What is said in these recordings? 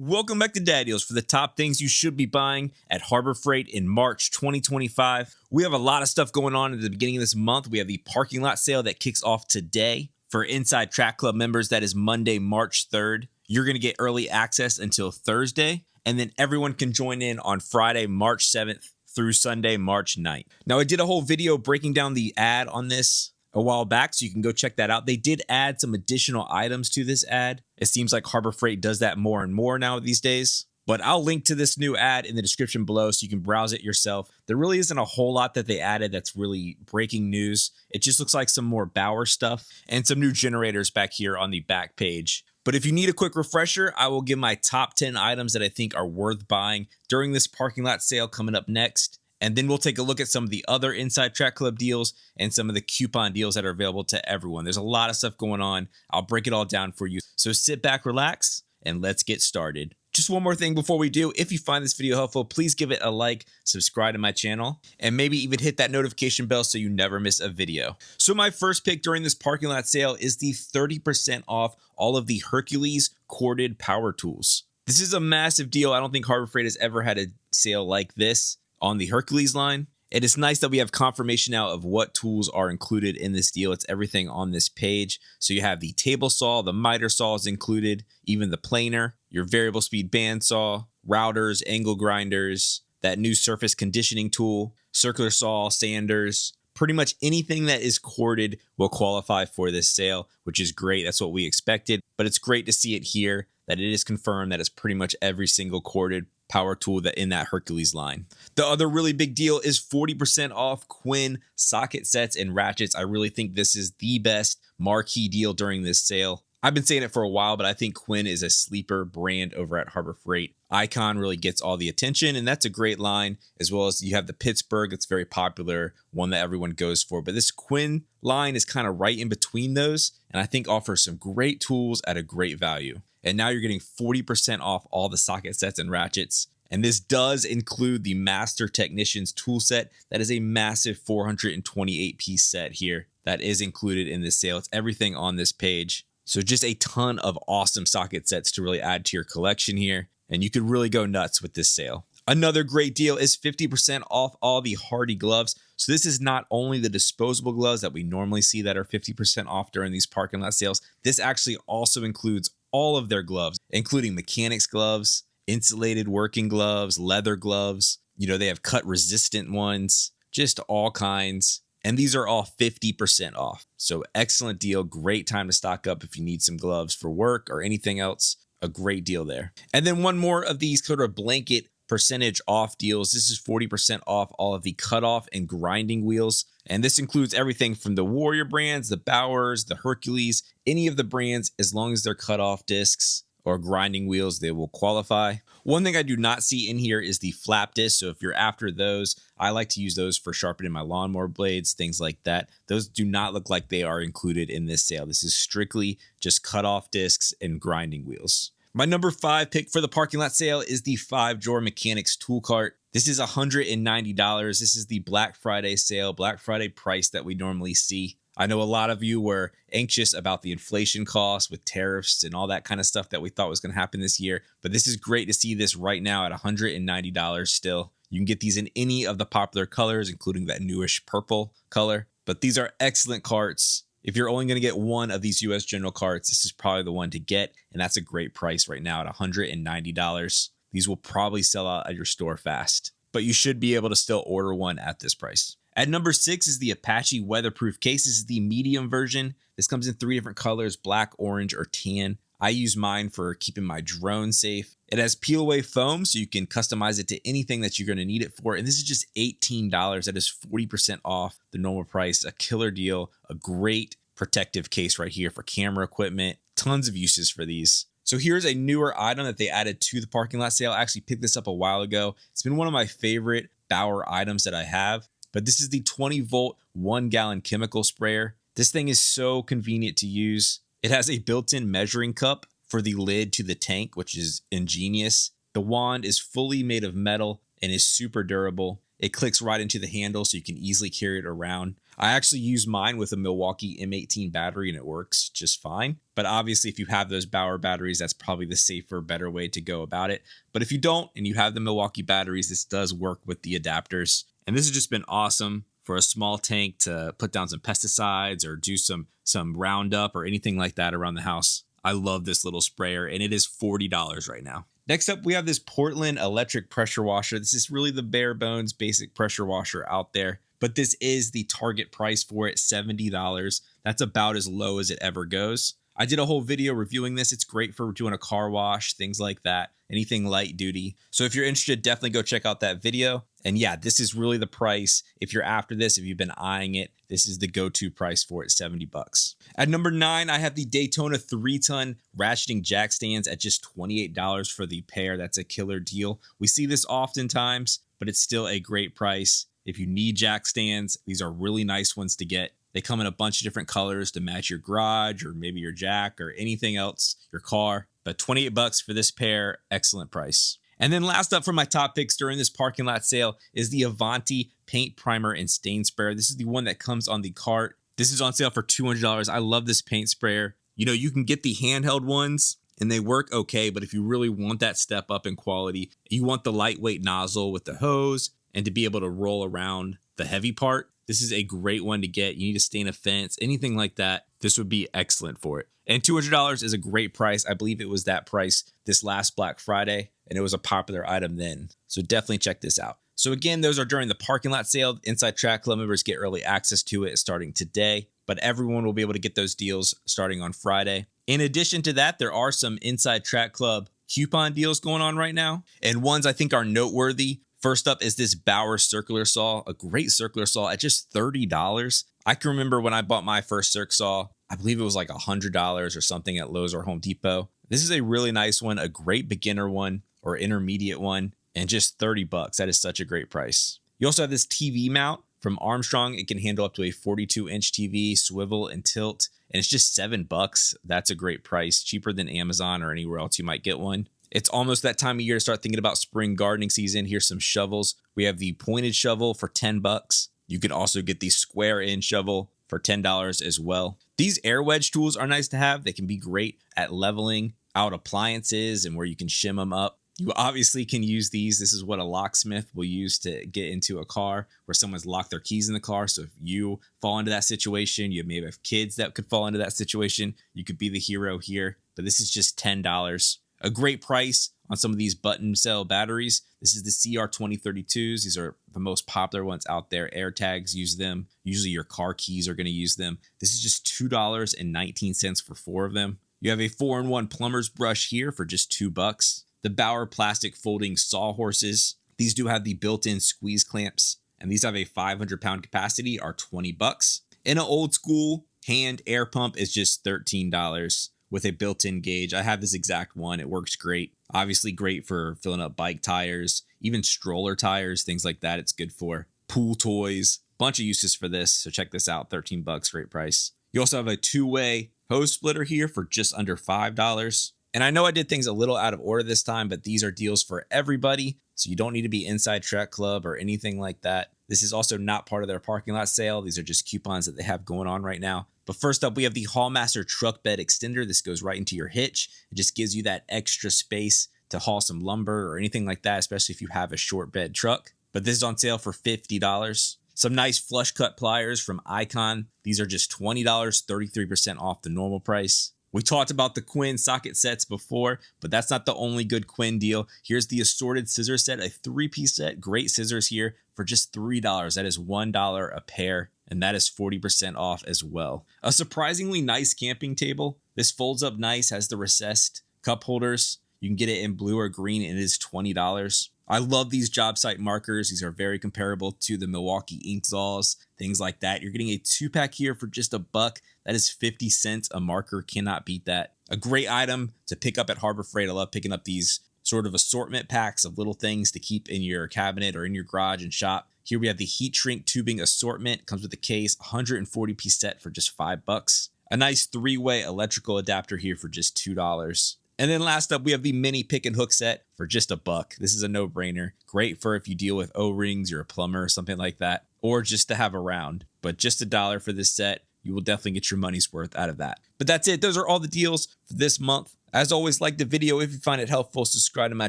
Welcome back to Dad Deals for the top things you should be buying at Harbor Freight in March 2025. We have a lot of stuff going on at the beginning of this month. We have the parking lot sale that kicks off today. For Inside Track Club members, that is Monday, March 3rd. You're going to get early access until Thursday, and then everyone can join in on Friday, March 7th through Sunday, March 9th. Now, I did a whole video breaking down the ad on this a while back, so you can go check that out. They did add some additional items to this ad. It seems like Harbor Freight does that more and more now these days. But I'll link to this new ad in the description below so you can browse it yourself. There really isn't a whole lot that they added that's really breaking news. It just looks like some more Bauer stuff and some new generators back here on the back page. But if you need a quick refresher, I will give my top 10 items that I think are worth buying during this parking lot sale coming up next. And then we'll take a look at some of the other Inside Track Club deals and some of the coupon deals that are available to everyone. There's a lot of stuff going on. I'll break it all down for you. So sit back, relax, and let's get started. Just one more thing before we do. If you find this video helpful, please give it a like, subscribe to my channel, and maybe even hit that notification bell so you never miss a video. So my first pick during this parking lot sale is the 30% off all of the Hercules corded power tools. This is a massive deal. I don't think Harbor Freight has ever had a sale like this on the Hercules line. It is nice that we have confirmation now of what tools are included in this deal. It's everything on this page. So you have the table saw, the miter saw is included, even the planer, your variable speed bandsaw, routers, angle grinders, that new surface conditioning tool, circular saw, sanders. Pretty much anything that is corded will qualify for this sale, which is great. That's what we expected. But it's great to see it here, that it is confirmed that it's pretty much every single corded power tool that in that Hercules line. The other really big deal is 40% off Quinn socket sets and ratchets. I really think this is the best marquee deal during this sale. I've been saying it for a while, but I think Quinn is a sleeper brand over at Harbor Freight. Icon really gets all the attention, and that's a great line, as well as you have the Pittsburgh. It's very popular, one that everyone goes for. But this Quinn line is kind of right in between those, and I think offers some great tools at a great value. And now you're getting 40% off all the socket sets and ratchets. And this does include the Master Technicians tool set. That is a massive 428 piece set here that is included in this sale. It's everything on this page. So just a ton of awesome socket sets to really add to your collection here. And you could really go nuts with this sale. Another great deal is 50% off all the Hardy gloves. So this is not only the disposable gloves that we normally see that are 50% off during these parking lot sales. This actually also includes all of their gloves, including mechanics gloves, insulated working gloves, leather gloves. You know, they have cut resistant ones, just all kinds. And these are all 50% off. So excellent deal. Great time to stock up if you need some gloves for work or anything else. A great deal there. And then one more of these sort of blanket percentage off deals. This is 40% off all of the cutoff and grinding wheels. And this includes everything from the Warrior brands, the Bowers, the Hercules, any of the brands, as long as they're cutoff discs or grinding wheels, they will qualify. One thing I do not see in here is the flap disc. So if you're after those, I like to use those for sharpening my lawnmower blades, things like that. Those do not look like they are included in this sale. This is strictly just cutoff discs and grinding wheels. My number 5 pick for the parking lot sale is the 5-drawer mechanics tool cart. This is $190. This is the Black Friday sale, Black Friday price that we normally see. I know a lot of you were anxious about the inflation costs with tariffs and all that kind of stuff that we thought was going to happen this year. But this is great to see this right now at $190 still. You can get these in any of the popular colors, including that newish purple color. But these are excellent carts. If you're only going to get one of these US General carts, this is probably the one to get. And that's a great price right now at $190. These will probably sell out at your store fast, but you should be able to still order one at this price. At number 6 is the Apache weatherproof case. This is the medium version. This comes in 3 different colors, black, orange, or tan. I use mine for keeping my drone safe. It has peel away foam, so you can customize it to anything that you're going to need it for. And this is just $18. That is 40% off the normal price. A killer deal, a great protective case right here for camera equipment. Tons of uses for these. So here's a newer item that they added to the parking lot sale. I actually picked this up a while ago. It's been one of my favorite Bauer items that I have. But this is the 20-volt, 1-gallon chemical sprayer. This thing is so convenient to use. It has a built-in measuring cup for the lid to the tank, which is ingenious. The wand is fully made of metal and is super durable. It clicks right into the handle so you can easily carry it around. I actually use mine with a Milwaukee M18 battery and it works just fine. But obviously, if you have those Bauer batteries, that's probably the safer, better way to go about it. But if you don't and you have the Milwaukee batteries, this does work with the adapters. And this has just been awesome for a small tank to put down some pesticides or do some Roundup or anything like that around the house. I love this little sprayer, and it is $40 right now. Next up, we have this Portland electric pressure washer. This is really the bare bones basic pressure washer out there, but this is the target price for it, $70. That's about as low as it ever goes. I did a whole video reviewing this. It's great for doing a car wash, things like that, anything light duty. So if you're interested, definitely go check out that video. And yeah, this is really the price. If you're after this, if you've been eyeing it, this is the go-to price for it, $70. At number 9, I have the Daytona 3-ton ratcheting jack stands at just $28 for the pair. That's a killer deal. We see this oftentimes, but it's still a great price. If you need jack stands, these are really nice ones to get. They come in a bunch of different colors to match your garage or maybe your jack or anything else, your car. But $28 for this pair, excellent price. And then last up for my top picks during this parking lot sale is the Avanti paint primer and stain sprayer. This is the one that comes on the cart. This is on sale for $200. I love this paint sprayer. You know, you can get the handheld ones and they work okay, but if you really want that step up in quality, you want the lightweight nozzle with the hose and to be able to roll around the heavy part. This is a great one to get. You need to stain a fence, anything like that. This would be excellent for it. And $200 is a great price. I believe it was that price this last Black Friday, and it was a popular item then. So definitely check this out. So again, those are during the parking lot sale. Inside Track Club members get early access to it starting today, but everyone will be able to get those deals starting on Friday. In addition to that, there are some Inside Track Club coupon deals going on right now, and ones I think are noteworthy. First up is this Bauer circular saw, a great circular saw at just $30. I can remember when I bought my first circ saw, I believe it was like $100 or something at Lowe's or Home Depot. This is a really nice one, a great beginner one or intermediate one, and just $30. That is such a great price. You also have this TV mount from Armstrong. It can handle up to a 42-inch TV, swivel and tilt, and it's just $7. That's a great price, cheaper than Amazon or anywhere else you might get one. It's almost that time of year to start thinking about spring gardening season. Here's some shovels. We have the pointed shovel for $10. You can also get the square end shovel for $10 as well. These air wedge tools are nice to have. They can be great at leveling out appliances and where you can shim them up. You obviously can use these. This is what a locksmith will use to get into a car where someone's locked their keys in the car. So if you fall into that situation, you maybe have kids that could fall into that situation, you could be the hero here. But this is just $10. A great price on some of these button cell batteries. This is the CR2032s. These are the most popular ones out there. AirTags use them. Usually your car keys are going to use them. This is just $2.19 for 4 of them. You have a 4-in-1 plumber's brush here for just $2. The Bauer plastic folding sawhorses. These do have the built-in squeeze clamps, and these have a 500-pound capacity, are $20. And an old school hand air pump is just $13. With a built-in gauge. I have this exact one. It works great. Obviously great for filling up bike tires, even stroller tires, things like that. It's good for pool toys, bunch of uses for this. So check this out, $13, great price. You also have a 2-way hose splitter here for just under $5. And I know I did things a little out of order this time, but these are deals for everybody. So you don't need to be inside Track Club or anything like that. This is also not part of their parking lot sale. These are just coupons that they have going on right now. But first up, we have the Haulmaster truck bed extender. This goes right into your hitch. It just gives you that extra space to haul some lumber or anything like that, especially if you have a short bed truck. But this is on sale for $50. Some nice flush cut pliers from Icon. These are just $20, 33% off the normal price. We talked about the Quinn socket sets before, but that's not the only good Quinn deal. Here's the assorted scissor set, a 3-piece set. Great scissors here for just $3. That is $1 a pair, and that is 40% off as well. A surprisingly nice camping table. This folds up nice, has the recessed cup holders. You can get it in blue or green, and it is $20. I love these job site markers. These are very comparable to the Milwaukee ink saws, things like that. You're getting a 2-pack here for just $1. That is 50 cents a marker. Cannot beat that. A great item to pick up at Harbor Freight. I love picking up these sort of assortment packs of little things to keep in your cabinet or in your garage and shop. Here we have the heat shrink tubing assortment. Comes with a case, 140-piece set for just $5. A nice 3-way electrical adapter here for just $2. And then last up, we have the mini pick and hook set for just $1. This is a no-brainer. Great for if you deal with O-rings, you're a plumber or something like that. or just to have around. But just $1 for this set, you will definitely get your money's worth out of that. But that's it. Those are all the deals for this month. As always, like the video if you find it helpful, subscribe to my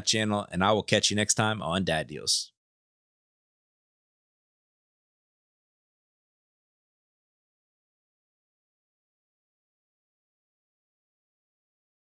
channel, and I will catch you next time on Dad Deals.